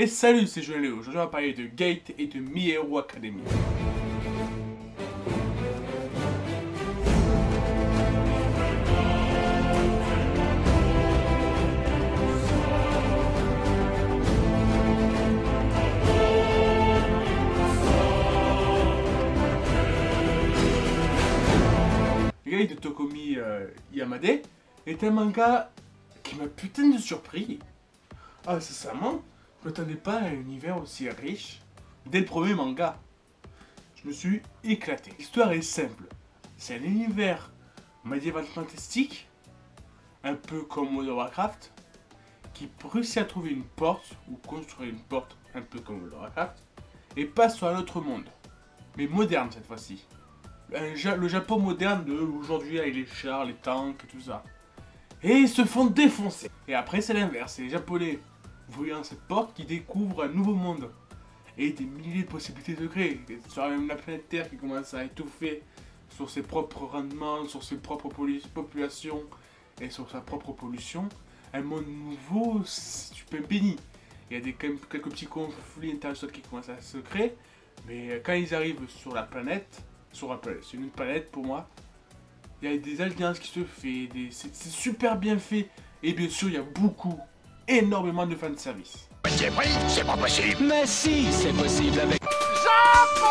Et salut, c'est Joël Léo. Aujourd'hui, on va parler de Gate et de My Hero Academy. Gate de Tokomi Yamade est un manga qui m'a putain de surpris. Ah, sincèrement, je m'attendais pas à un univers aussi riche dès le premier manga. Je me suis éclaté. L'histoire est simple. C'est un univers médiéval fantastique, un peu comme World of Warcraft, qui réussit à trouver une porte, ou construire une porte, un peu comme World of Warcraft, et passe sur un autre monde. Mais moderne cette fois-ci. Le Japon moderne de aujourd'hui avec les chars, les tanks et tout ça. Et ils se font défoncer. Et après c'est l'inverse, c'est les Japonais, voyant cette porte, qui découvrent un nouveau monde. Et des milliers de possibilités de créer. Sur même la planète Terre qui commence à étouffer sur ses propres rendements, sur ses propres populations et sur sa propre pollution. Un monde nouveau, tu peux béni. Il y a quand même quelques petits conflits internationaux qui commencent à se créer. Mais quand ils arrivent sur la planète, c'est une planète pour moi, il y a des alliances qui se font, c'est super bien fait. Et bien sûr, il y a énormément de fanservice. C'est vrai, c'est pas possible. Mais si, c'est possible avec Japon.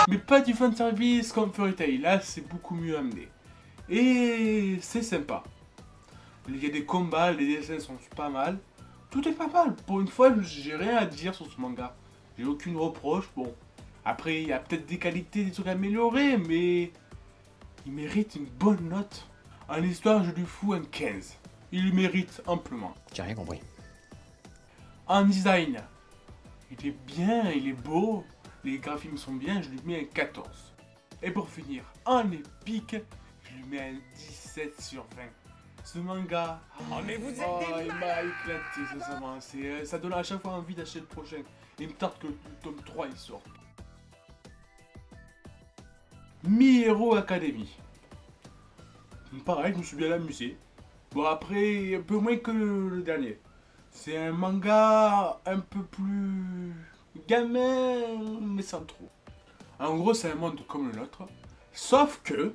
Mais pas du fanservice comme Fairy Tail, là c'est beaucoup mieux amené. Et c'est sympa. Il y a des combats, les dessins sont pas mal. Tout est pas mal. Pour une fois, j'ai rien à dire sur ce manga. J'ai aucune reproche, bon. Après, il y a peut-être des qualités, des trucs à améliorer, mais il mérite une bonne note. En histoire, je lui fous un 15. Il le mérite amplement. J'ai rien compris. En design, il est bien, il est beau, les graphismes sont bien, je lui mets un 14. Et pour finir, en épique, je lui mets un 17 sur 20. Ce manga, mais vous êtes il m'a éclaté, sincèrement. Ça donne à chaque fois envie d'acheter le prochain. Il me tarde que le tome 3 il sort. My Hero Academy. Pareil, je me suis bien amusé. Bon, après, un peu moins que le dernier. C'est un manga un peu plus gamin, mais sans trop. En gros, c'est un monde comme le nôtre. Sauf que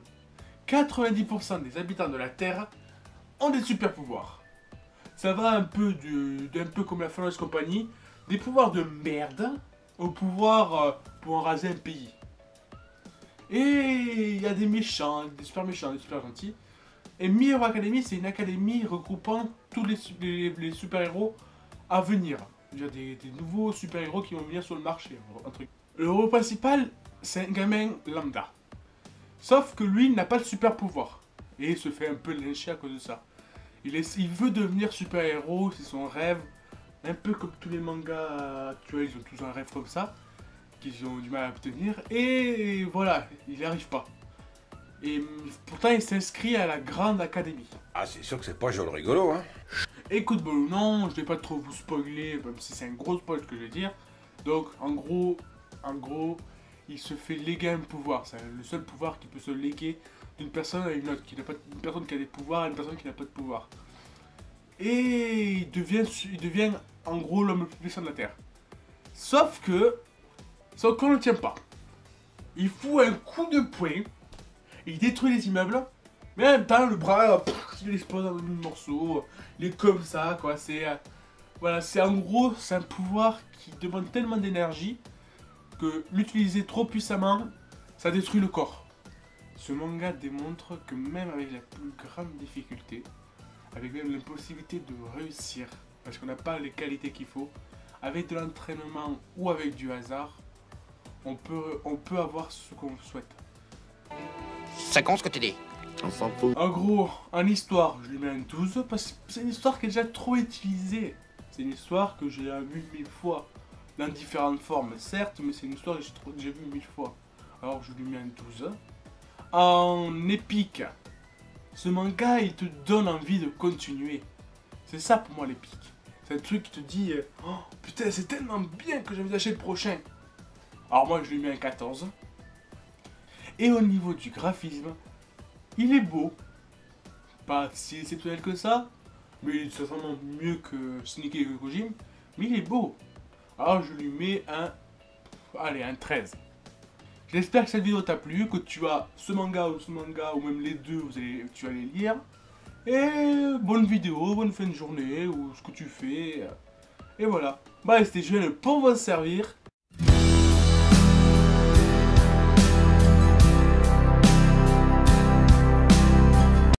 90% des habitants de la Terre ont des super pouvoirs. Ça va un peu comme la Fameuse Compagnie, des pouvoirs de merde au pouvoir pour enraser un pays. Et il y a des méchants, des super méchants, des super gentils. Et My Hero Academy, c'est une académie regroupant tous les super-héros à venir. Il y a des nouveaux super-héros qui vont venir sur le marché. Le héros principal, c'est un gamin lambda. Sauf que lui, il n'a pas de super-pouvoir. Et il se fait un peu lyncher à cause de ça. Il veut devenir super-héros, c'est son rêve. Un peu comme tous les mangas actuels, ils ont tous un rêve comme ça. Qu'ils ont du mal à obtenir. Et voilà, il n'y arrive pas. Et pourtant, il s'inscrit à la Grande Académie. Ah, c'est sûr que c'est pas joli rigolo, hein. Écoute, bon, non, je vais pas trop vous spoiler, même si c'est un gros spoil que je vais dire. Donc, en gros, il se fait léguer un pouvoir. C'est le seul pouvoir qui peut se léguer d'une personne à une autre. Une personne qui a des pouvoirs à une personne qui n'a pas de pouvoir. Et il devient en gros l'homme le plus puissant de la Terre. Sauf qu'on ne le tient pas. Il fout un coup de poing. Il détruit les immeubles, mais en même temps, le bras, il explose en mille morceaux. Il est comme ça, quoi. Voilà, en gros, c'est un pouvoir qui demande tellement d'énergie que l'utiliser trop puissamment, ça détruit le corps. Ce manga démontre que même avec la plus grande difficulté, avec même l'impossibilité de réussir, parce qu'on n'a pas les qualités qu'il faut, avec de l'entraînement ou avec du hasard, on peut avoir ce qu'on souhaite. Ça compte ce que tu dis. On s'en fout. En gros, en histoire, je lui mets un 12 parce que c'est une histoire qui est déjà trop utilisée. C'est une histoire que j'ai vue 1000 fois. Dans différentes formes, certes, mais c'est une histoire que j'ai vue 1000 fois. Alors je lui mets un 12. En épique, ce manga, il te donne envie de continuer. C'est ça pour moi l'épique. C'est un truc qui te dit, oh putain, c'est tellement bien que j'ai envie d'acheter le prochain. Alors moi, je lui mets un 14. Et au niveau du graphisme, il est beau. Pas si exceptionnel que ça, mais il est certainement mieux que Shingeki no Kyojin. Mais il est beau. Alors je lui mets un... Allez, un 13. J'espère que cette vidéo t'a plu, que tu as ce manga, ou même les deux, tu vas les lire. Et bonne vidéo, bonne fin de journée, ou ce que tu fais. Et voilà. Bah, c'était Jeune pour vous servir.